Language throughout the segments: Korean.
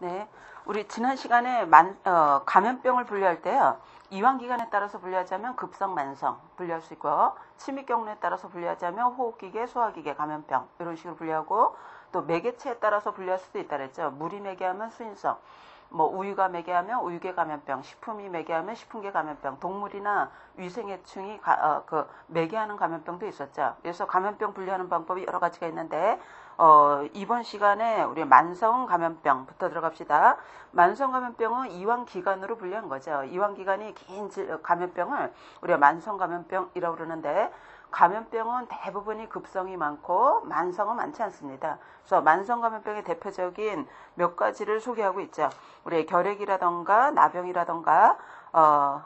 네, 우리 지난 시간에 감염병을 분류할 때요. 이완기간에 따라서 분류하자면 급성, 만성 분류할 수 있고요. 침입 경로에 따라서 분류하자면 호흡기계, 소화기계 감염병 이런 식으로 분류하고 또 매개체에 따라서 분류할 수도 있다 그랬죠. 물이 매개하면 수인성, 우유가 매개하면 우유계 감염병, 식품이 매개하면 식품계 감염병, 동물이나 위생해충이 매개하는 감염병도 있었죠. 그래서 감염병 분류하는 방법이 여러 가지가 있는데 이번 시간에 우리 만성 감염병부터 들어갑시다. 만성 감염병은 이완 기간으로 분류한 거죠. 이완 기간이 긴 감염병을 우리가 만성 감염병이라고 그러는데 감염병은 대부분이 급성이 많고 만성은 많지 않습니다. 그래서 만성 감염병의 대표적인 몇 가지를 소개하고 있죠. 우리 결핵이라던가 나병이라던가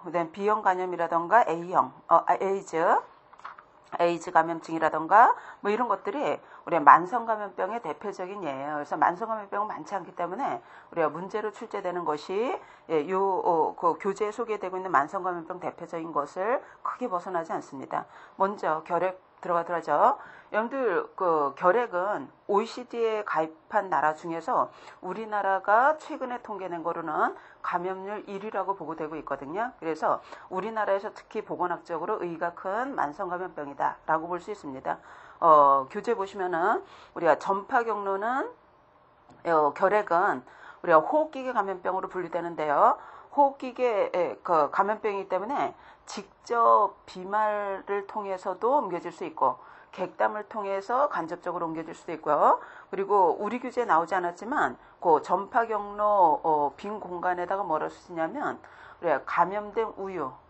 그다음 B형 감염이라던가 A형 에이즈 감염증이라던가 이런 것들이 우리가 만성 감염병의 대표적인 예예요. 그래서 만성 감염병은 많지 않기 때문에 우리가 문제로 출제되는 것이 그 교재에 소개되고 있는 만성 감염병 대표적인 것을 크게 벗어나지 않습니다. 먼저 결핵 들어가더라죠. 여러분들 결핵은 OECD에 가입한 나라 중에서 우리나라가 최근에 통계낸 거로는 감염률 1위라고 보고되고 있거든요. 그래서 우리나라에서 특히 보건학적으로 의의가 큰 만성 감염병이다라고 볼 수 있습니다. 교재 보시면은 우리가 전파 경로는 결핵은 우리가 호흡기계 감염병으로 분류되는데요. 호흡기계 감염병이기 때문에 직접 비말을 통해서도 옮겨질 수 있고 객담을 통해서 간접적으로 옮겨질 수도 있고요. 그리고 우리 교재에 나오지 않았지만 그 전파 경로 빈 공간에다가 뭐라 쓰냐면 우리가 감염된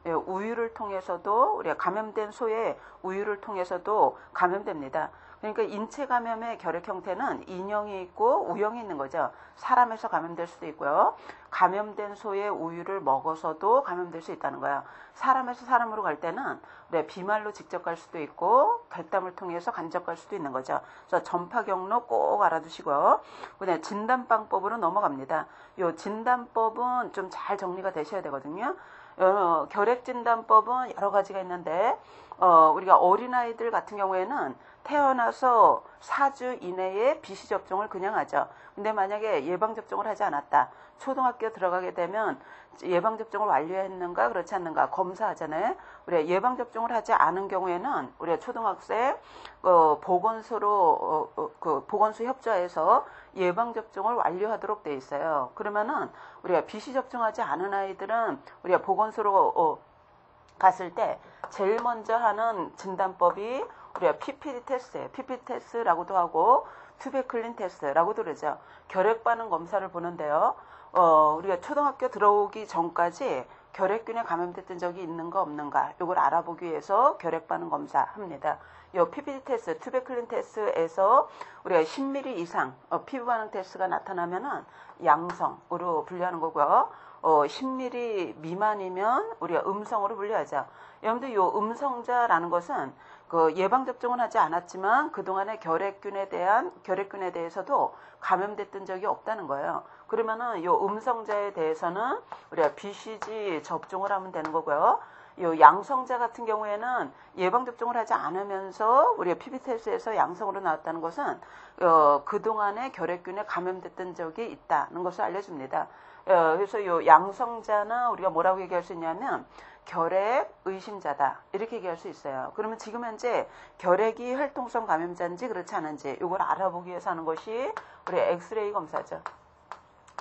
우유를 통해서도 우리가 감염된 소의 우유를 통해서도 감염됩니다. 그러니까 인체 감염의 결핵 형태는 인형이 있고 U형이 있는 거죠. 사람에서 감염될 수도 있고요. 감염된 소의 우유를 먹어서도 감염될 수 있다는 거예요. 사람에서 사람으로 갈 때는 우리가 비말로 직접 갈 수도 있고 객담을 통해서 간접 갈 수도 있는 거죠. 그래서 전파 경로 꼭 알아두시고요. 그다음에 진단 방법으로 넘어갑니다. 이 진단법은 좀 잘 정리가 되셔야 되거든요. 결핵 진단법은 여러 가지가 있는데 우리가 어린아이들 같은 경우에는 태어나서 4주 이내에 BC 접종을 그냥 하죠. 근데 만약에 예방접종을 하지 않았다. 초등학교 들어가게 되면 예방접종을 완료했는가 그렇지 않는가 검사하잖아요. 우리가 예방접종을 하지 않은 경우에는 우리가 초등학생 보건소로 보건소 협조해서 예방접종을 완료하도록 돼 있어요. 그러면은 우리가 BC 접종하지 않은 아이들은 우리가 보건소로 갔을 때 제일 먼저 하는 진단법이 우리가 PPD 테스트예요. PPD 테스트라고도 하고 투베클린 테스트라고도 그러죠. 결핵 반응 검사를 보는데요. 우리가 초등학교 들어오기 전까지 결핵균에 감염됐던 적이 있는가 없는가 이걸 알아보기 위해서 결핵 반응 검사 합니다. 이 PPD 테스트, 투베클린 테스트에서 우리가 10mm 이상 피부 반응 테스트가 나타나면은 양성으로 분류하는 거고요. 10mm 미만이면 우리가 음성으로 분류하죠. 여러분들 이 음성자라는 것은 예방접종은 하지 않았지만 그동안의 결핵균에 대해서도 감염됐던 적이 없다는 거예요. 그러면은 이 음성자에 대해서는 우리가 BCG 접종을 하면 되는 거고요. 이 양성자 같은 경우에는 예방접종을 하지 않으면서 우리가 PPT에서 양성으로 나왔다는 것은 그동안의 결핵균에 감염됐던 적이 있다는 것을 알려줍니다. 그래서 이 양성자는 우리가 뭐라고 얘기할 수 있냐면 결핵 의심자다 이렇게 얘기할 수 있어요. 그러면 지금 현재 결핵이 활동성 감염자인지 그렇지 않은지 이걸 알아보기 위해서 하는 것이 우리 엑스레이 검사죠.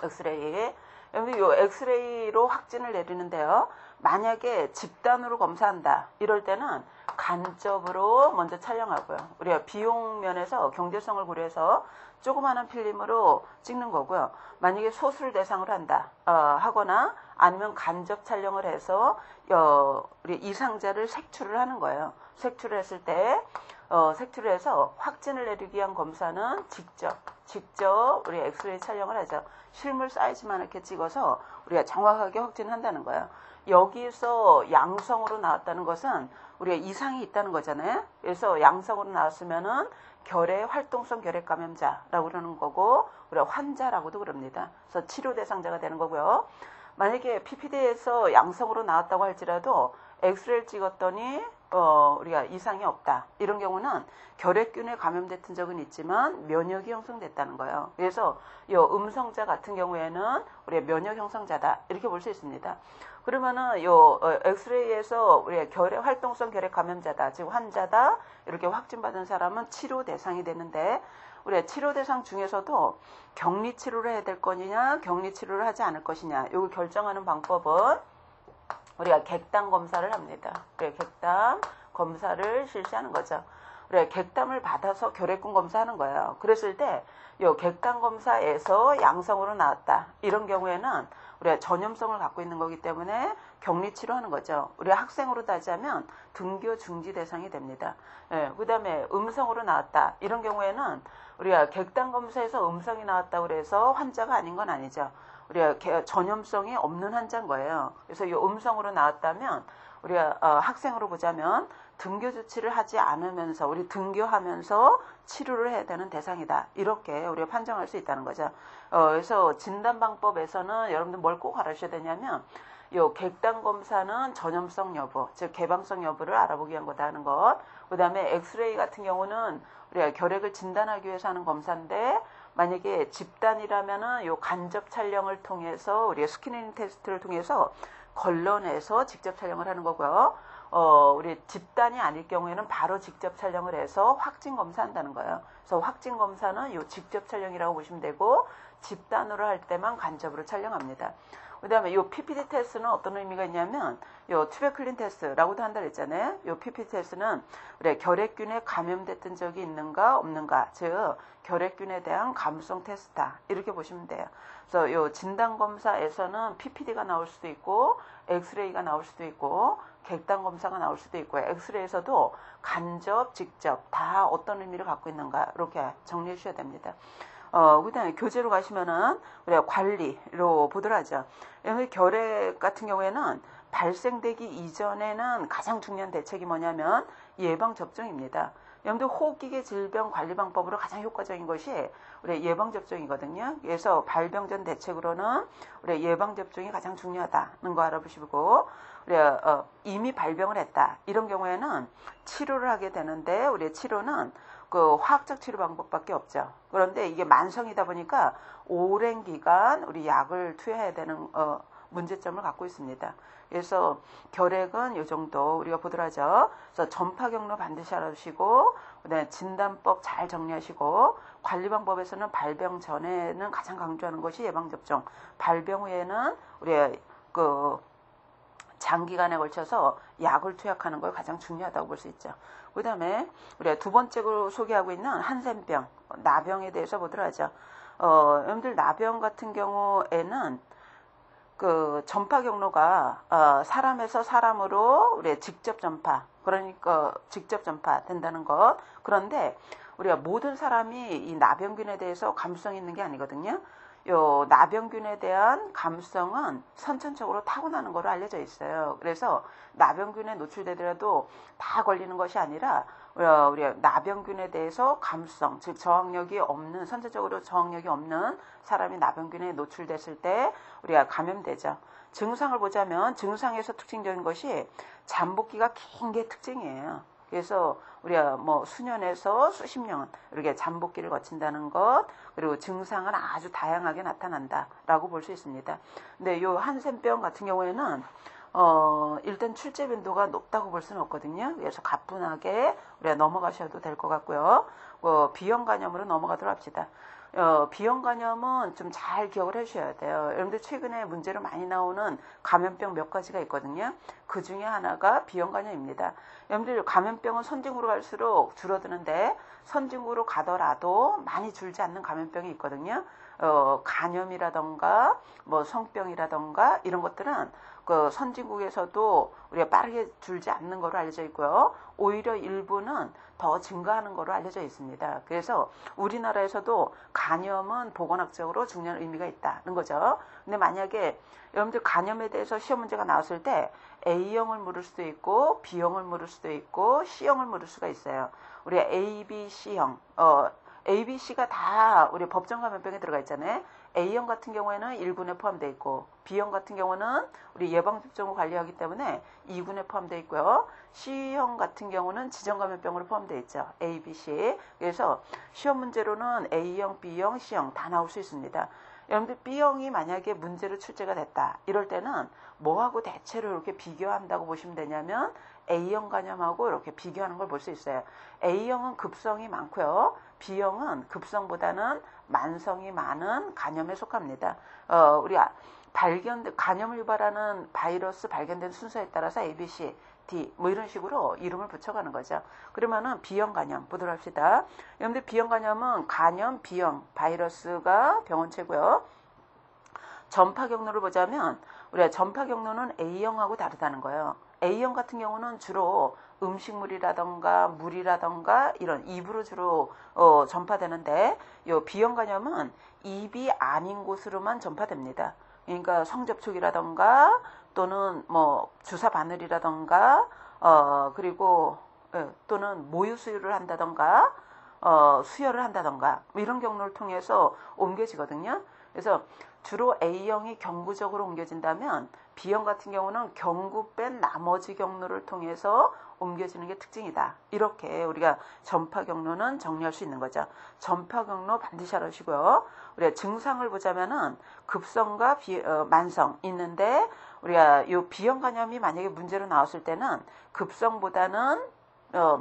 엑스레이. 여러분 이 엑스레이로 확진을 내리는데요. 만약에 집단으로 검사한다 이럴 때는 간접으로 먼저 촬영하고요. 우리가 비용 면에서 경제성을 고려해서 조그마한 필름으로 찍는 거고요. 만약에 소수를 대상으로 한다 하거나 아니면 간접 촬영을 해서 우리 이상자를 색출을 하는 거예요. 색출을 했을 때 색출을 해서 확진을 내리기 위한 검사는 직접 우리 엑스레이 촬영을 하죠. 실물 사이즈만 이렇게 찍어서 우리가 정확하게 확진한다는 거예요. 여기서 양성으로 나왔다는 것은 우리가 이상이 있다는 거잖아요. 그래서 양성으로 나왔으면은 결핵 활동성 결핵 감염자라고 그러는 거고 우리가 환자라고도 그럽니다. 그래서 치료 대상자가 되는 거고요. 만약에 PPD에서 양성으로 나왔다고 할지라도 엑스레이를 찍었더니 우리가 이상이 없다. 이런 경우는 결핵균에 감염됐던 적은 있지만 면역이 형성됐다는 거예요. 그래서 이 음성자 같은 경우에는 우리가 면역 형성자다. 이렇게 볼 수 있습니다. 그러면은 요 엑스레이에서 우리가 결핵 활동성 결핵 감염자다. 즉 환자다. 이렇게 확진받은 사람은 치료 대상이 되는데 우리가 치료 대상 중에서도 격리 치료를 해야 될 거냐, 격리 치료를 하지 않을 것이냐. 이걸 결정하는 방법은 우리가 객담 검사를 합니다. 객담 검사를 실시하는 거죠. 우리가 객담을 받아서 결핵균 검사하는 거예요. 그랬을 때 이 객담 검사에서 양성으로 나왔다. 이런 경우에는 우리가 전염성을 갖고 있는 거기 때문에 격리 치료하는 거죠. 우리가 학생으로 따지자면 등교 중지 대상이 됩니다. 그 다음에 음성으로 나왔다. 이런 경우에는 우리가 객담 검사에서 음성이 나왔다고 그래서 환자가 아닌 건 아니죠. 우리가 전염성이 없는 환자인 거예요. 그래서 이 음성으로 나왔다면 우리가 학생으로 보자면 등교 조치를 하지 않으면서 우리 등교하면서 치료를 해야 되는 대상이다. 이렇게 우리가 판정할 수 있다는 거죠. 그래서 진단 방법에서는 여러분들 뭘 꼭 알아주셔야 되냐면 요 객단 검사는 전염성 여부, 즉 개방성 여부를 알아보기 위한 거다 하는 것. 그다음에 엑스레이 같은 경우는 우리가 결핵을 진단하기 위해서 하는 검사인데 만약에 집단이라면은 요 간접 촬영을 통해서 우리가 스크리닝 테스트를 통해서 걸러내서 직접 촬영을 하는 거고요. 우리 집단이 아닐 경우에는 바로 직접 촬영을 해서 확진 검사한다는 거예요. 그래서 확진 검사는 요 직접 촬영이라고 보시면 되고 집단으로 할 때만 간접으로 촬영합니다. 그 다음에 요 PPT 테스트는 어떤 의미가 있냐면 요 튜베클린 테스트라고도 한다 그랬잖아요. 요 PPT 테스트는 우리 결핵균에 감염됐던 적이 있는가 없는가, 즉 결핵균에 대한 감수성 테스트다. 이렇게 보시면 돼요. 그래서 요 진단검사에서는 PPD가 나올 수도 있고 엑스레이가 나올 수도 있고 객단 검사가 나올 수도 있고 엑스레이에서도 간접, 직접 다 어떤 의미를 갖고 있는가 이렇게 정리해 주셔야 됩니다. 그 다음에 교재로 가시면은 우리가 관리로 보도록 하죠. 결핵 같은 경우에는 발생되기 이전에는 가장 중요한 대책이 뭐냐면 예방접종입니다. 여러분들 호흡기계 질병 관리 방법으로 가장 효과적인 것이 우리 예방접종이거든요. 그래서 발병 전 대책으로는 우리 예방접종이 가장 중요하다는 거 알아보시고 우리가 이미 발병을 했다. 이런 경우에는 치료를 하게 되는데 우리 치료는 그 화학적 치료 방법밖에 없죠. 그런데 이게 만성이다 보니까 오랜 기간 우리 약을 투여해야 되는 문제점을 갖고 있습니다. 그래서 결핵은 이 정도 우리가 보도록 하죠. 그래서 전파 경로 반드시 알아두시고 그다음에 진단법 잘 정리하시고 관리 방법에서는 발병 전에는 가장 강조하는 것이 예방접종. 발병 후에는 우리가 그 장기간에 걸쳐서 약을 투약하는 걸 가장 중요하다고 볼 수 있죠. 그 다음에 우리가 두 번째로 소개하고 있는 한센병, 나병에 대해서 보도록 하죠. 여러분들 나병 같은 경우에는 그 전파 경로가 사람에서 사람으로 우리 직접 전파, 그러니까 직접 전파 된다는 것. 그런데 우리가 모든 사람이 이 나병균에 대해서 감수성이 있는 게 아니거든요. 요 나병균에 대한 감수성은 선천적으로 타고나는 거로 알려져 있어요. 그래서 나병균에 노출되더라도 다 걸리는 것이 아니라 우리가 나병균에 대해서 감수성, 즉 저항력이 없는, 선천적으로 저항력이 없는 사람이 나병균에 노출됐을 때 우리가 감염되죠. 증상을 보자면 증상에서 특징적인 것이 잠복기가 긴 게 특징이에요. 그래서 우리가 뭐 수년에서 수십 년 이렇게 잠복기를 거친다는 것, 그리고 증상은 아주 다양하게 나타난다라고 볼 수 있습니다. 근데 이 한센병 같은 경우에는 일단 출제 빈도가 높다고 볼 수는 없거든요. 그래서 가뿐하게 우리가 넘어가셔도 될 것 같고요. 비형 간염으로 넘어가도록 합시다. 비형 간염은 좀 잘 기억을 해주셔야 돼요. 여러분들 최근에 문제로 많이 나오는 감염병 몇 가지가 있거든요. 그 중에 하나가 비형 간염입니다. 여러분들 감염병은 선진국으로 갈수록 줄어드는데 선진국으로 가더라도 많이 줄지 않는 감염병이 있거든요. 간염이라던가 뭐 성병이라던가 이런 것들은 그 선진국에서도 우리가 빠르게 줄지 않는 거로 알려져 있고요. 오히려 일부는 더 증가하는 거로 알려져 있습니다. 그래서 우리나라에서도 간염은 보건학적으로 중요한 의미가 있다는 거죠. 근데 만약에 여러분들 간염에 대해서 시험 문제가 나왔을 때 A형을 물을 수도 있고 B형을 물을 수도 있고 C형을 물을 수가 있어요. 우리가 A, B, C형, A, B, C가 다 우리 법정 감염병에 들어가 있잖아요. A형 같은 경우에는 1군에 포함되어 있고 B형 같은 경우는 우리 예방접종을 관리하기 때문에 2군에 포함되어 있고요. C형 같은 경우는 지정감염병으로 포함되어 있죠. A, B, C. 그래서 시험 문제로는 A형, B형, C형 다 나올 수 있습니다. 여러분들 B형이 만약에 문제로 출제가 됐다. 이럴 때는 뭐하고 대체로 이렇게 비교한다고 보시면 되냐면 A형 간염하고 이렇게 비교하는 걸 볼 수 있어요. A형은 급성이 많고요. B형은 급성보다는 만성이 많은 간염에 속합니다. 우리 간염을 유발하는 바이러스 발견된 순서에 따라서 A, B, C, D 뭐 이런 식으로 이름을 붙여가는 거죠. 그러면은 B형 간염 보도록 합시다. 여러분들 B형 간염은 간염 B형 바이러스가 병원체고요. 전파 경로를 보자면 우리가 전파 경로는 A형하고 다르다는 거예요. A형 같은 경우는 주로 음식물이라던가 물이라던가 이런 입으로 주로 전파되는데 요 B형 간염은 입이 아닌 곳으로만 전파됩니다. 그러니까 성접촉이라던가 또는 뭐 주사 바늘이라던가 그리고 또는 모유 수유를 한다던가 수혈을 한다던가 이런 경로를 통해서 옮겨지거든요. 그래서 주로 A형이 경구적으로 옮겨진다면 B형 같은 경우는 경구 뺀 나머지 경로를 통해서 옮겨지는 게 특징이다. 이렇게 우리가 전파 경로는 정리할 수 있는 거죠. 전파 경로 반드시 알아주시고요. 우리가 증상을 보자면은 급성과 만성 있는데 우리가 이 B형 간염이 만약에 문제로 나왔을 때는 급성보다는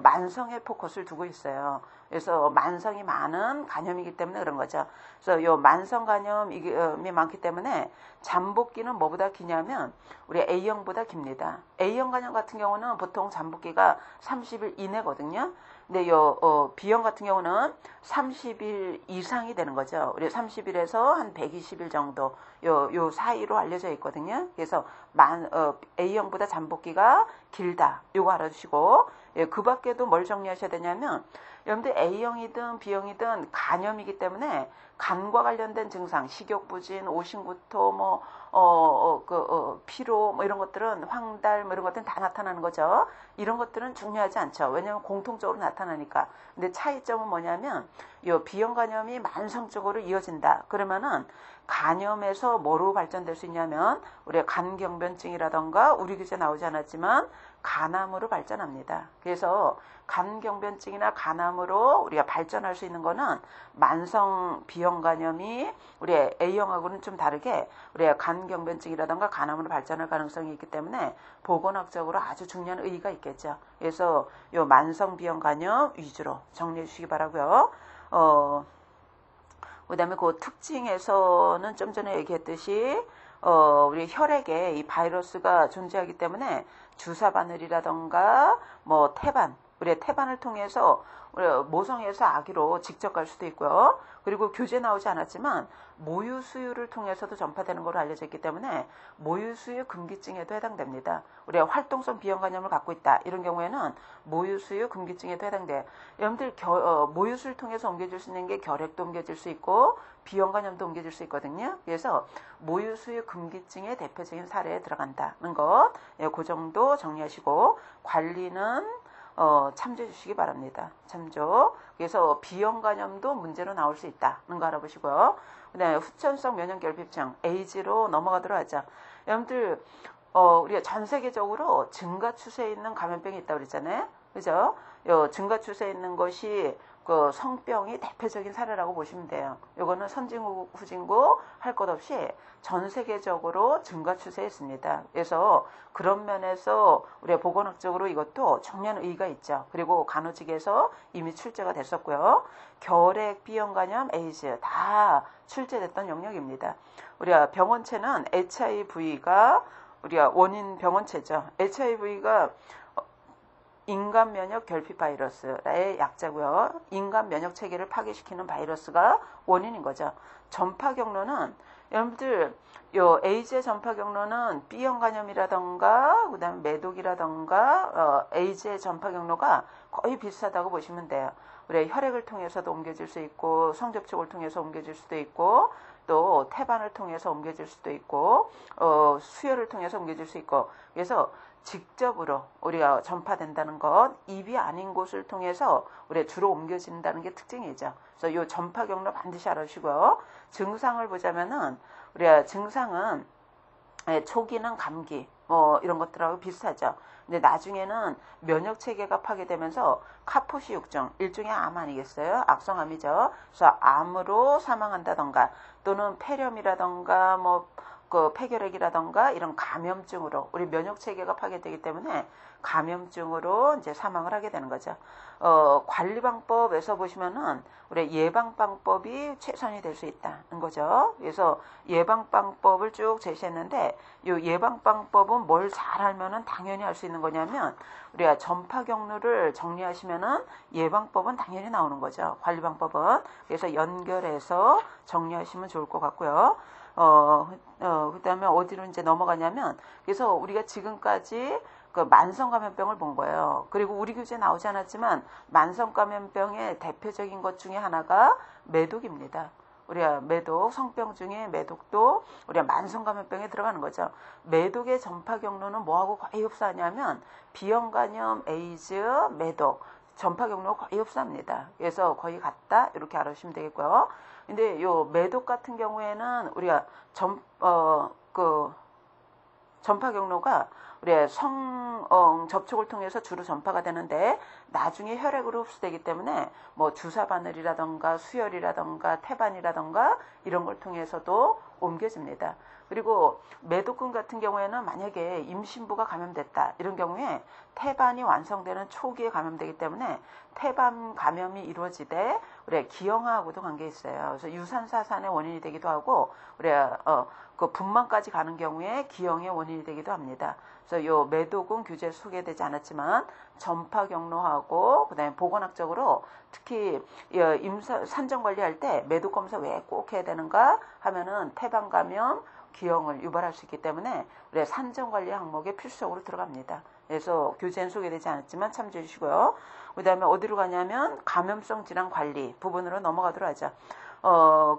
만성에 포커스를 두고 있어요. 그래서 만성이 많은 간염이기 때문에 그런 거죠. 그래서 요 만성 간염이 많기 때문에 잠복기는 뭐보다 기냐면 우리 A형보다 깁니다. A형 간염 같은 경우는 보통 잠복기가 30일 이내거든요. 근데 요 B형 같은 경우는 30일 이상이 되는 거죠. 우리 30일에서 한 120일 정도 요 사이로 알려져 있거든요. 그래서 A형보다 잠복기가 길다. 요거 알아주시고 그 밖에도 뭘 정리하셔야 되냐면 여러분들 A형이든 B형이든 간염이기 때문에 간과 관련된 증상, 식욕부진, 오심구토, 피로, 이런 것들은 황달, 이런 것들은 다 나타나는 거죠. 이런 것들은 중요하지 않죠. 왜냐하면 공통적으로 나타나니까. 근데 차이점은 뭐냐면, 이 B형 간염이 만성적으로 이어진다. 그러면은 간염에서 뭐로 발전될 수 있냐면, 우리가 간경변증이라던가, 우리 교재 나오지 않았지만, 간암으로 발전합니다. 그래서 간경변증이나 간암으로 우리가 발전할 수 있는 거는 만성 B형 간염이 우리 A형하고는 좀 다르게 우리가 간경변증이라던가 간암으로 발전할 가능성이 있기 때문에 보건학적으로 아주 중요한 의의가 있겠죠. 그래서 요 만성 B형 간염 위주로 정리해 주시기 바라고요. 그다음에 그 특징에서는 좀 전에 얘기했듯이 우리 혈액에 이 바이러스가 존재하기 때문에 주사 바늘이라던가 뭐 태반, 우리 태반을 통해서 우리 모성에서 아기로 직접 갈 수도 있고요. 그리고 교재 나오지 않았지만 모유 수유를 통해서도 전파되는 걸로 알려져 있기 때문에 모유 수유 금기증에도 해당됩니다. 우리가 활동성 B형 간염을 갖고 있다. 이런 경우에는 모유 수유 금기증에도 해당돼요. 여러분들 모유 수유를 통해서 옮겨질 수 있는 게 결핵도 옮겨질 수 있고 B형 간염도 옮겨질 수 있거든요. 그래서 모유 수유 금기증의 대표적인 사례에 들어간다는 것, 그 정도 정리하시고 관리는 참조해 주시기 바랍니다. 참조. 그래서 B형 간염도 문제로 나올 수 있다는 거 알아보시고요. 그다음에 후천성 면역결핍증 에이즈로 넘어가도록 하죠. 여러분들 우리가 전 세계적으로 증가 추세에 있는 감염병이 있다고 그랬잖아요. 그죠? 증가 추세에 있는 것이 그 성병이 대표적인 사례라고 보시면 돼요. 이거는 선진국, 후진국 할 것 없이 전 세계적으로 증가 추세에 있습니다. 그래서 그런 면에서 우리가 보건학적으로 이것도 중요한 의의가 있죠. 그리고 간호직에서 이미 출제가 됐었고요. 결핵, B형 간염, 에이즈 다 출제됐던 영역입니다. 우리가 병원체는 HIV가 우리가 원인 병원체죠. HIV가 인간 면역 결핍 바이러스의 약자고요. 인간 면역 체계를 파괴시키는 바이러스가 원인인 거죠. 전파 경로는 여러분들 요 에이즈의 전파 경로는 B형 간염이라던가 그다음에 매독이라던가 에이즈의 전파 경로가 거의 비슷하다고 보시면 돼요. 우리 혈액을 통해서도 옮겨질 수 있고 성접촉을 통해서 옮겨질 수도 있고 면역도 태반을 통해서 옮겨질 수도 있고 수혈을 통해서 옮겨질 수 있고 그래서 직접으로 우리가 전파된다는 것, 입이 아닌 곳을 통해서 우리가 주로 옮겨진다는 게 특징이죠. 그래서 이 전파 경로 반드시 알아주시고요. 증상을 보자면은 우리가 증상은 초기는 감기 뭐 이런 것들하고 비슷하죠. 근데 나중에는 면역 체계가 파괴되면서 카포시육증, 일종의 암 아니겠어요? 악성암이죠. 그래서 암으로 사망한다던가 또는 폐렴이라던가 뭐 그 폐결핵이라던가 이런 감염증으로 우리 면역 체계가 파괴되기 때문에 감염증으로 이제 사망을 하게 되는 거죠. 관리 방법에서 보시면은 우리 예방 방법이 최선이 될 수 있다는 거죠. 그래서 예방 방법을 쭉 제시했는데 이 예방 방법은 뭘 잘 알면은 당연히 할 수 있는 거냐면 우리가 전파 경로를 정리하시면은 예방법은 당연히 나오는 거죠. 관리 방법은. 그래서 연결해서 정리하시면 좋을 것 같고요. 그 다음에 어디로 이제 넘어가냐면, 그래서 우리가 지금까지 그 만성감염병을 본 거예요. 그리고 우리 교재에 나오지 않았지만, 만성감염병의 대표적인 것 중에 하나가 매독입니다. 우리가 매독, 성병 중에 매독도 우리가 만성감염병에 들어가는 거죠. 매독의 전파 경로는 뭐하고 거의 흡사하냐면, 비형간염, 에이즈, 매독, 전파 경로가 거의 흡사합니다. 그래서 거의 같다 이렇게 알아주시면 되겠고요. 근데 요 매독 같은 경우에는 우리가 전파 경로가 우리가 접촉을 통해서 주로 전파가 되는데 나중에 혈액으로 흡수되기 때문에 뭐 주사 바늘이라던가 수혈이라던가 태반이라던가 이런 걸 통해서도 옮겨집니다. 그리고 매독군 같은 경우에는 만약에 임신부가 감염됐다 이런 경우에 태반이 완성되는 초기에 감염되기 때문에 태반 감염이 이루어지되 우리가 기형아하고도 관계 있어요. 그래서 유산사산의 원인이 되기도 하고 우리가 그 분만까지 가는 경우에 기형의 원인이 되기도 합니다. 그래서 요 매독은 교재에 소개되지 않았지만 전파 경로하고 그다음에 보건학적으로 특히 산정 관리할 때 매독 검사 왜 꼭 해야 되는가 하면은 태반 감염 기형을 유발할 수 있기 때문에 우리 산정 관리 항목에 필수적으로 들어갑니다. 그래서 교재엔 소개되지 않았지만 참조해 주시고요. 그 다음에 어디로 가냐면 감염성 질환 관리 부분으로 넘어가도록 하죠.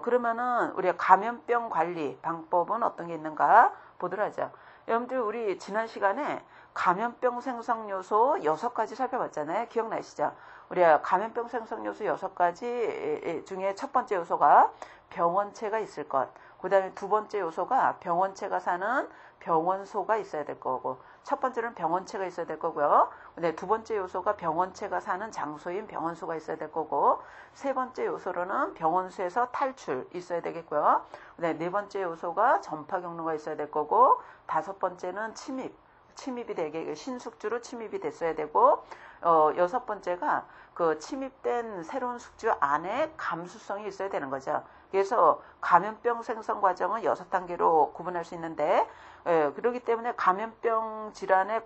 그러면은 우리가 감염병 관리 방법은 어떤 게 있는가 보도록 하죠. 여러분들 우리 지난 시간에 감염병 생성 요소 6가지 살펴봤잖아요. 기억나시죠? 우리가 감염병 생성 요소 6가지 중에 첫 번째 요소가 병원체가 있을 것. 그 다음에 두 번째 요소가 병원체가 사는 병원소가 있어야 될 거고, 첫 번째는 병원체가 있어야 될 거고요. 근데 두 번째 요소가 병원체가 사는 장소인 병원소가 있어야 될 거고, 세 번째 요소로는 병원소에서 탈출 있어야 되겠고요. 네 번째 요소가 전파 경로가 있어야 될 거고, 다섯 번째는 침입이 되게 신숙주로 침입이 됐어야 되고, 여섯 번째가 그 침입된 새로운 숙주 안에 감수성이 있어야 되는 거죠. 그래서 감염병 생성 과정은 6단계로 구분할 수 있는데, 그렇기 때문에 감염병 질환의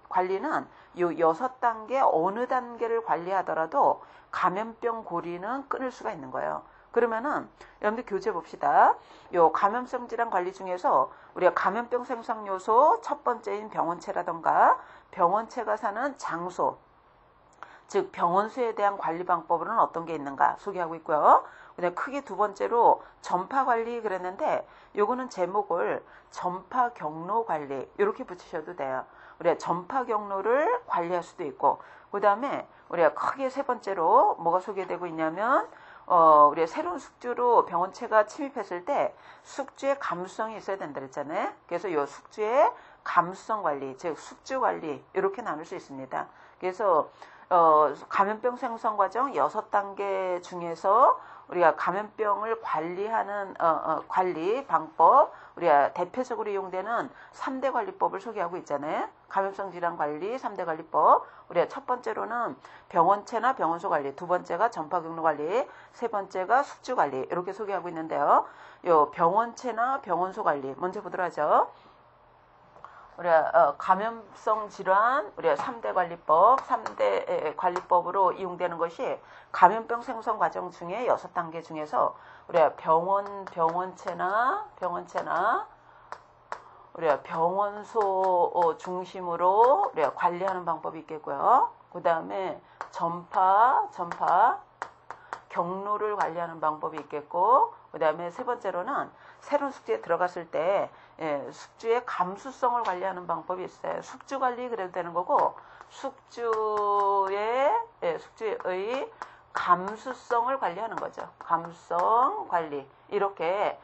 관리는 이 6단계 어느 단계를 관리하더라도 감염병 고리는 끊을 수가 있는 거예요. 그러면은 여러분들 교재 봅시다. 요 감염성 질환 관리 중에서 우리가 감염병 생성 요소 첫 번째인 병원체라던가 병원체가 사는 장소, 즉 병원수에 대한 관리 방법으로는 어떤 게 있는가 소개하고 있고요. 그다음에 크게 두 번째로 전파 관리 그랬는데 요거는 제목을 전파 경로 관리 이렇게 붙이셔도 돼요. 우리가 전파 경로를 관리할 수도 있고, 그다음에 우리가 크게 세 번째로 뭐가 소개되고 있냐면 우리가 새로운 숙주로 병원체가 침입했을 때 숙주의 감수성이 있어야 된다 그랬잖아요. 그래서 이 숙주의 감수성 관리, 즉 숙주 관리 이렇게 나눌 수 있습니다. 그래서 감염병 생성 과정 6단계 중에서 우리가 감염병을 관리하는 관리 방법, 우리가 대표적으로 이용되는 3대 관리법을 소개하고 있잖아요. 감염성 질환 관리 3대 관리법. 우리가 첫 번째로는 병원체나 병원소 관리, 두 번째가 전파 경로 관리, 세 번째가 숙주 관리 이렇게 소개하고 있는데요. 요 병원체나 병원소 관리 먼저 보도록 하죠. 우리가 감염성 질환 우리가 3대 관리법, 3대 관리법으로 이용되는 것이 감염병 생성 과정 중에 6단계 중에서 우리가 병원체나 우리가 병원소 중심으로 우리가 관리하는 방법이 있겠고요. 그 다음에 전파 경로를 관리하는 방법이 있겠고, 그 다음에 세 번째로는 새로운 숙주에 들어갔을 때 숙주의 감수성을 관리하는 방법이 있어요. 숙주 관리 그래도 되는 거고, 숙주의 감수성을 관리하는 거죠. 감수성 관리. 이렇게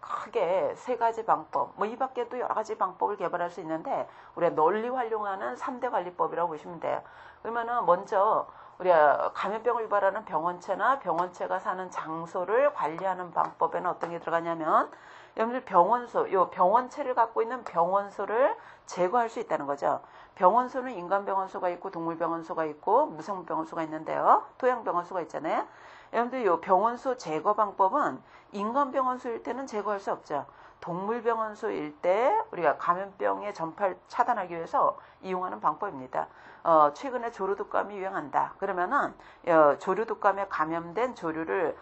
크게 세 가지 방법, 이 밖에도 여러 가지 방법을 개발할 수 있는데 우리가 널리 활용하는 3대 관리법이라고 보시면 돼요. 그러면은 먼저 우리가 감염병을 유발하는 병원체나 병원체가 사는 장소를 관리하는 방법에는 어떤 게 들어가냐면, 여러분들 병원체를 갖고 있는 병원소를 제거할 수 있다는 거죠. 병원소는 인간병원소가 있고 동물병원소가 있고 무생물병원소가 있는데요. 토양병원소가 있잖아요. 여러분들 이 병원소 제거 방법은 인간병원소일 때는 제거할 수 없죠. 동물병원소일 때 우리가 감염병의 전파를 차단하기 위해서 이용하는 방법입니다. 최근에 조류독감이 유행한다. 그러면은 조류독감에 감염된 조류를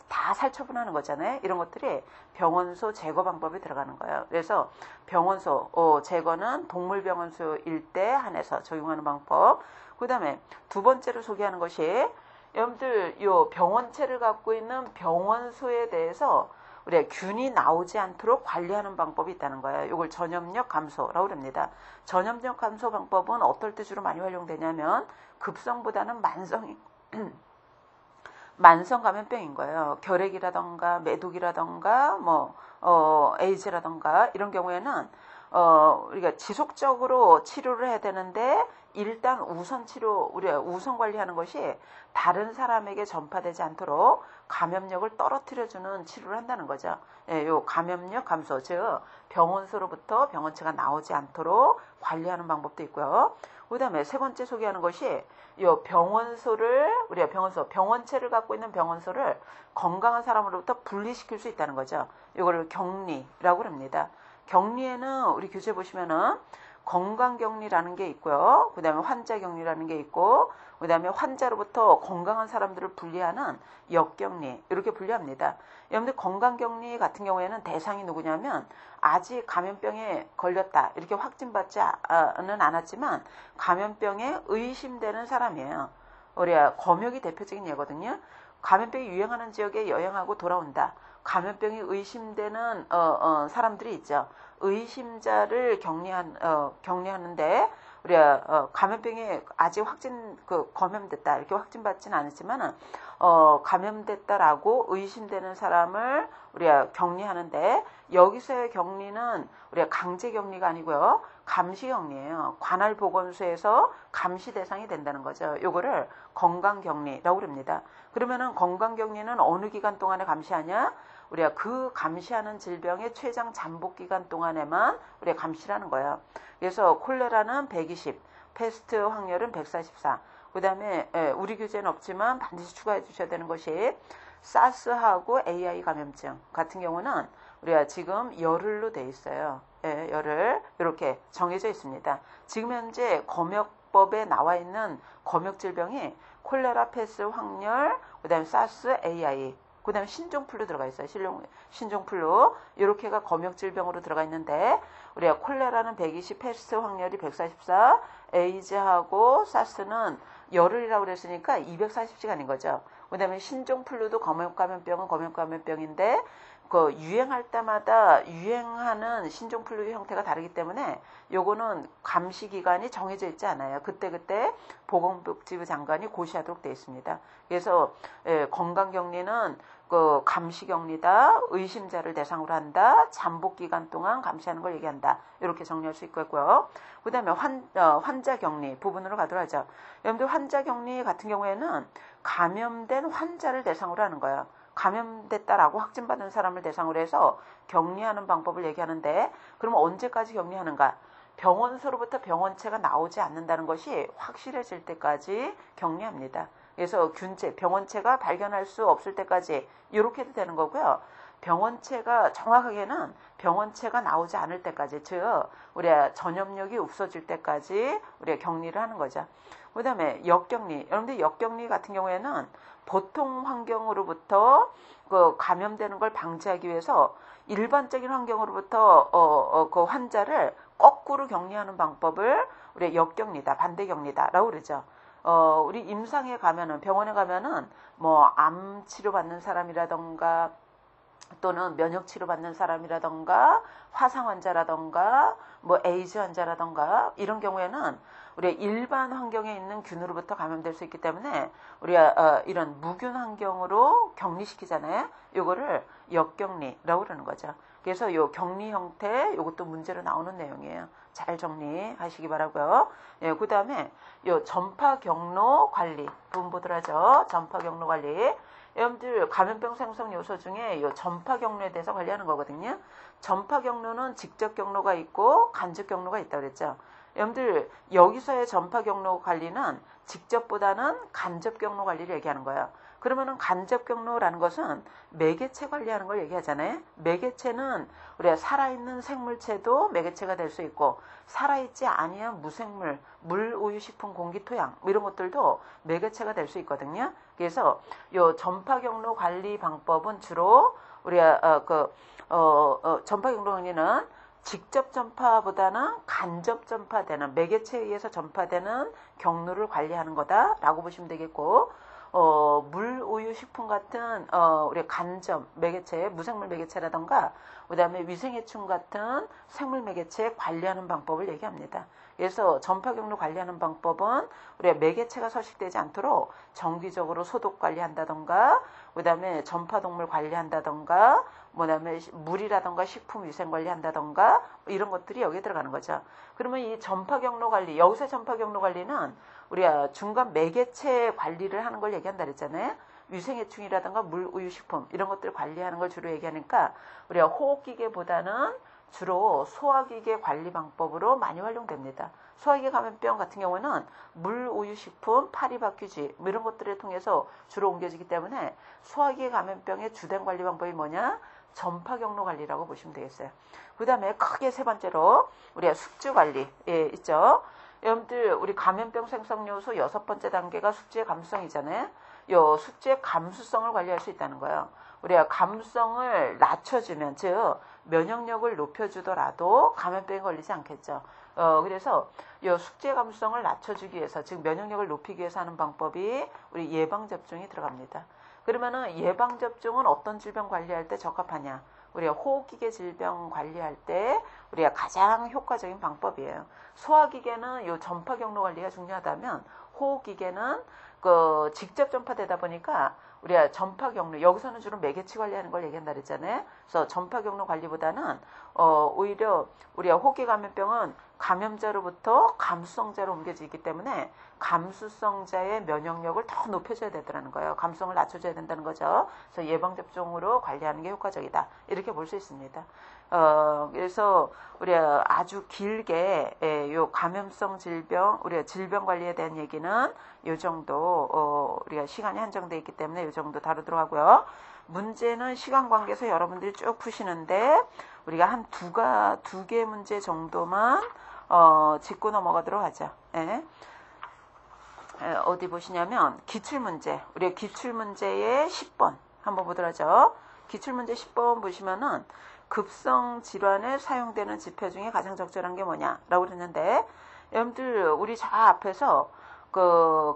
다 살처분하는 거잖아요. 이런 것들이 병원소 제거 방법에 들어가는 거예요. 그래서 병원소 제거는 동물병원소일 때 한해서 적용하는 방법. 그 다음에 두 번째로 소개하는 것이, 여러분들 이 병원체를 갖고 있는 병원소에 대해서 우리가 균이 나오지 않도록 관리하는 방법이 있다는 거예요. 이걸 전염력 감소라고 합니다. 전염력 감소 방법은 어떨 때 주로 많이 활용되냐면 급성보다는 만성 감염병인 거예요. 결핵이라던가 매독이라던가 에이즈라던가 이런 경우에는 우리가 지속적으로 치료를 해야 되는데, 일단 우리가 우선 관리하는 것이 다른 사람에게 전파되지 않도록 감염력을 떨어뜨려주는 치료를 한다는 거죠. 요 감염력 감소, 즉 병원소로부터 병원체가 나오지 않도록 관리하는 방법도 있고요. 그 다음에 세 번째 소개하는 것이, 요 우리가 병원체를 갖고 있는 병원소를 건강한 사람으로부터 분리시킬 수 있다는 거죠. 이거를 격리라고 합니다. 격리에는 우리 교재 보시면은 건강격리라는 게 있고요. 그 다음에 환자격리라는 게 있고, 그 다음에 환자로부터 건강한 사람들을 분리하는 역격리, 이렇게 분리합니다. 여러분들 건강격리 같은 경우에는 대상이 누구냐면, 아직 감염병에 걸렸다 이렇게 확진받지는 않았지만 감염병에 의심되는 사람이에요. 우리가 검역이 대표적인 예거든요. 감염병이 유행하는 지역에 여행하고 돌아온다. 감염병이 의심되는 사람들이 있죠. 의심자를 격리하는데 우리가 감염병에 아직 감염됐다 이렇게 확진받지는 않았지만 감염됐다라고 의심되는 사람을 우리가 격리하는데, 여기서의 격리는 우리가 강제 격리가 아니고요, 감시 격리예요. 관할 보건소에서 감시 대상이 된다는 거죠. 요거를 건강 격리라고 합니다. 그러면은 건강 격리는 어느 기간 동안에 감시하냐? 우리가 그 감시하는 질병의 최장 잠복 기간 동안에만 우리가 감시를 하는 거예요. 그래서 콜레라는 120, 패스트 확률은 144. 그 다음에 우리 교재는 없지만 반드시 추가해 주셔야 되는 것이, 사스하고 AI 감염증 같은 경우는 우리가 지금 열흘로 돼 있어요. 열흘 이렇게 정해져 있습니다. 지금 현재 검역법에 나와 있는 검역 질병이 콜레라, 패스 확률, 그 다음에 사스, AI, 그 다음에 신종플루 들어가 있어요. 신종플루. 이렇게가 검역 질병으로 들어가 있는데, 우리가 콜레라는 120, 패스트 확률이 144, 에이즈하고 사스는 열흘이라고 그랬으니까 240시간인 거죠. 그 다음에 신종플루도 검역감염병은 검역감염병인데, 그 유행할 때마다 유행하는 신종플루 형태가 다르기 때문에 요거는 감시 기간이 정해져 있지 않아요. 그때그때 보건복지부 장관이 고시하도록 되어 있습니다. 그래서 건강격리는 그 감시격리다, 의심자를 대상으로 한다, 잠복 기간 동안 감시하는 걸 얘기한다. 이렇게 정리할 수 있고요. 그 다음에 환자격리 부분으로 가도록 하죠. 여러분들 환자격리 같은 경우에는 감염된 환자를 대상으로 하는 거예요. 감염됐다라고 확진받은 사람을 대상으로 해서 격리하는 방법을 얘기하는데, 그러면 언제까지 격리하는가? 병원소로부터 병원체가 나오지 않는다는 것이 확실해질 때까지 격리합니다. 그래서 병원체가 발견할 수 없을 때까지 이렇게 해도 되는 거고요. 병원체가 정확하게는 병원체가 나오지 않을 때까지, 즉 우리가 전염력이 없어질 때까지 우리가 격리를 하는 거죠. 그 다음에 역격리. 여러분들 역격리 같은 경우에는 보통 환경으로부터 그 감염되는 걸 방지하기 위해서 일반적인 환경으로부터 그 환자를 거꾸로 격리하는 방법을 우리가 역격리다, 반대격리다라고 그러죠. 우리 임상에 가면은, 병원에 가면은, 뭐, 암 치료 받는 사람이라던가, 또는 면역 치료 받는 사람이라던가, 화상 환자라던가, 뭐, 에이즈 환자라던가, 이런 경우에는 우리가 일반 환경에 있는 균으로부터 감염될 수 있기 때문에, 우리가, 이런 무균 환경으로 격리시키잖아요. 요거를 역격리라고 그러는 거죠. 그래서 요 격리 형태, 요것도 문제로 나오는 내용이에요. 잘 정리하시기 바라고요. 예, 그 다음에 요 전파 경로 관리 부분 보도록 하죠. 전파 경로 관리. 여러분들 감염병 생성 요소 중에 요 전파 경로에 대해서 관리하는 거거든요. 전파 경로는 직접 경로가 있고 간접 경로가 있다고 그랬죠. 여러분들 여기서의 전파 경로 관리는 직접보다는 간접 경로 관리를 얘기하는 거예요. 그러면은 간접 경로라는 것은 매개체 관리하는 걸 얘기하잖아요. 매개체는 우리가 살아있는 생물체도 매개체가 될 수 있고 살아있지 아니한 무생물, 물, 우유, 식품, 공기, 토양 뭐 이런 것들도 매개체가 될 수 있거든요. 그래서 요 전파 경로 관리 방법은 주로 우리가 전파 경로 관리는 직접 전파보다는 간접 전파되는 매개체에 의해서 전파되는 경로를 관리하는 거다라고 보시면 되겠고, 물, 우유, 식품 같은 우리 간접 매개체, 무생물 매개체라던가 그다음에 위생해충 같은 생물 매개체 관리하는 방법을 얘기합니다. 그래서 전파 경로 관리하는 방법은 우리가 매개체가 서식되지 않도록 정기적으로 소독 관리한다던가 그다음에 전파 동물 관리한다던가 그다음에 물이라던가 식품 위생 관리한다던가 이런 것들이 여기에 들어가는 거죠. 그러면 이 전파 경로 관리, 여기서 전파 경로 관리는 우리가 중간 매개체 관리를 하는 걸 얘기한다 그랬잖아요. 위생해충이라든가 물, 우유, 식품 이런 것들을 관리하는 걸 주로 얘기하니까 우리가 호흡기계보다는 주로 소화기계 관리 방법으로 많이 활용됩니다. 소화기계 감염병 같은 경우는 물, 우유, 식품, 파리바퀴쥐 뭐 이런 것들을 통해서 주로 옮겨지기 때문에 소화기계 감염병의 주된 관리 방법이 뭐냐? 전파 경로 관리라고 보시면 되겠어요. 그 다음에 크게 세 번째로 우리가 숙주 관리 있죠. 여러분들 우리 감염병 생성 요소 6번째 단계가 숙주의 감수성이잖아요. 요 숙주의 감수성을 관리할 수 있다는 거예요. 우리가 감수성을 낮춰주면 즉 면역력을 높여주더라도 감염병에 걸리지 않겠죠. 그래서 요 숙주의 감수성을 낮춰주기 위해서 즉 면역력을 높이기 위해서 하는 방법이 우리 예방접종이 들어갑니다. 그러면은 예방접종은 어떤 질병 관리할 때 적합하냐? 우리가 호흡기계 질병 관리할 때 우리가 가장 효과적인 방법이에요. 소화기계는 요 전파 경로 관리가 중요하다면 호흡기계는 직접 전파되다 보니까 우리가 전파 경로, 여기서는 주로 매개체 관리하는 걸 얘기한다 그랬잖아요. 그래서 전파 경로 관리보다는 오히려 우리가 호흡기 감염병은 감염자로부터 감수성자로 옮겨지기 때문에 감수성자의 면역력을 더 높여줘야 되더라는 거예요. 감수성을 낮춰줘야 된다는 거죠. 그래서 예방접종으로 관리하는 게 효과적이다. 이렇게 볼 수 있습니다. 그래서 우리가 아주 길게 요 감염성 질병, 우리가 질병 관리에 대한 얘기는 요 정도 우리가 시간이 한정되어 있기 때문에 요 정도 다루도록 하고요. 문제는 시간 관계에서 여러분들이 쭉 푸시는데 우리가 한 두 개 문제 정도만 짚고 넘어가도록 하죠. 예. 어디 보시냐면 기출문제, 우리가 기출문제의 10번 한번 보도록 하죠. 기출문제 10번 보시면은 급성 질환에 사용되는 지표 중에 가장 적절한 게 뭐냐라고 그랬는데 여러분들 우리 저 앞에서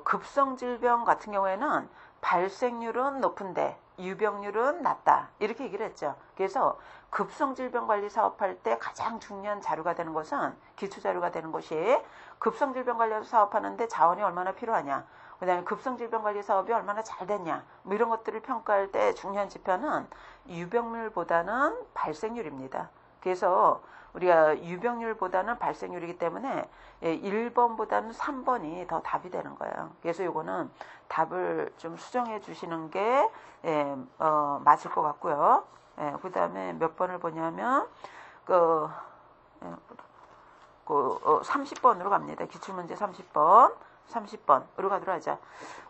급성 질병 같은 경우에는 발생률은 높은데 유병률은 낮다 이렇게 얘기를 했죠. 그래서 급성 질병 관리 사업할 때 가장 중요한 자료가 되는 것은 기초 자료가 되는 것이 급성 질병 관리 사업하는데 자원이 얼마나 필요하냐, 그다음에 급성 질병 관리 사업이 얼마나 잘 됐냐 뭐 이런 것들을 평가할 때 중요한 지표는 유병률보다는 발생률입니다. 그래서 우리가 유병률보다는 발생률이기 때문에 1번보다는 3번이 더 답이 되는 거예요. 그래서 요거는 답을 좀 수정해 주시는 게 맞을 것 같고요. 그 다음에 몇 번을 보냐면 30번으로 갑니다. 기출문제 30번으로 가도록 하죠.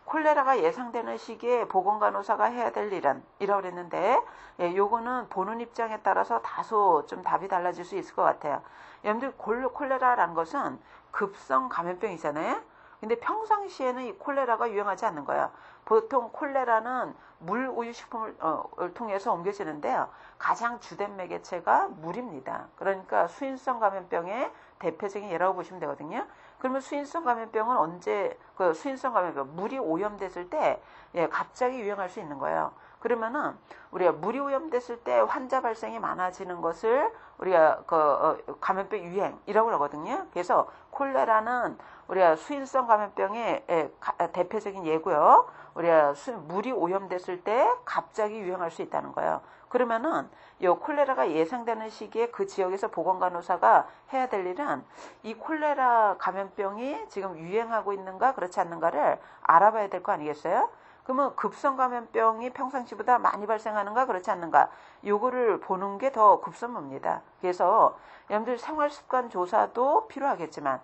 콜레라가 예상되는 시기에 보건간호사가 해야 될 일은 이라고 그랬는데 요거는 보는 입장에 따라서 다소 좀 답이 달라질 수 있을 것 같아요. 여러분들 콜레라라는 것은 급성 감염병이잖아요. 근데 평상시에는 이 콜레라가 유행하지 않는 거야. 보통 콜레라는 물, 우유, 식품을 통해서 옮겨지는데요. 가장 주된 매개체가 물입니다. 그러니까 수인성 감염병의 대표적인 예라고 보시면 되거든요. 그러면 수인성 감염병은 언제, 그 수인성 감염병, 물이 오염됐을 때, 예, 갑자기 유행할 수 있는 거예요. 그러면은 우리가 물이 오염됐을 때 환자 발생이 많아지는 것을 우리가 감염병 유행이라고 하거든요. 그래서 콜레라는 우리가 수인성 감염병의 대표적인 예고요. 우리가 물이 오염됐을 때 갑자기 유행할 수 있다는 거예요. 그러면은 이 콜레라가 예상되는 시기에 그 지역에서 보건간호사가 해야 될 일은 이 콜레라 감염병이 지금 유행하고 있는가 그렇지 않는가를 알아봐야 될 거 아니겠어요? 그러면 급성 감염병이 평상시보다 많이 발생하는가 그렇지 않는가 요거를 보는 게 더 급선무입니다. 그래서 여러분들 생활습관 조사도 필요하겠지만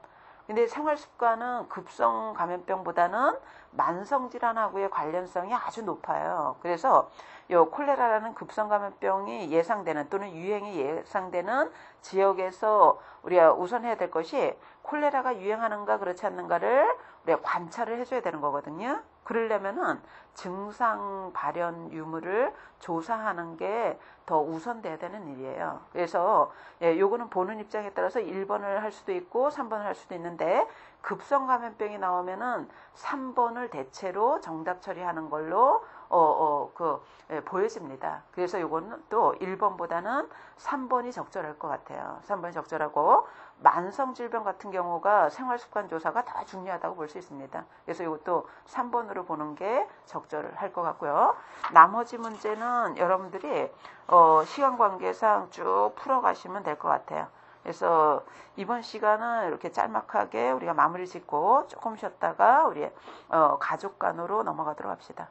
근데 생활습관은 급성 감염병보다는 만성질환하고의 관련성이 아주 높아요. 그래서 이 콜레라라는 급성 감염병이 예상되는 또는 유행이 예상되는 지역에서 우리가 우선 해야 될 것이 콜레라가 유행하는가 그렇지 않는가를 우리가 관찰을 해줘야 되는 거거든요. 그러려면은 증상 발현 유무를 조사하는 게 더 우선돼야 되는 일이에요. 그래서 예, 요거는 보는 입장에 따라서 1번을 할 수도 있고 3번을 할 수도 있는데 급성 감염병이 나오면은 3번을 대체로 정답 처리하는 걸로 보여집니다. 그래서 요거는 또 1번보다는 3번이 적절할 것 같아요. 3번이 적절하고 만성질병 같은 경우가 생활습관 조사가 더 중요하다고 볼 수 있습니다. 그래서 이것도 3번으로 보는 게 적절할 것 같고요. 나머지 문제는 여러분들이 시간 관계상 쭉 풀어가시면 될 것 같아요. 그래서 이번 시간은 이렇게 짤막하게 우리가 마무리 짓고 조금 쉬었다가 우리 가족 간으로 넘어가도록 합시다.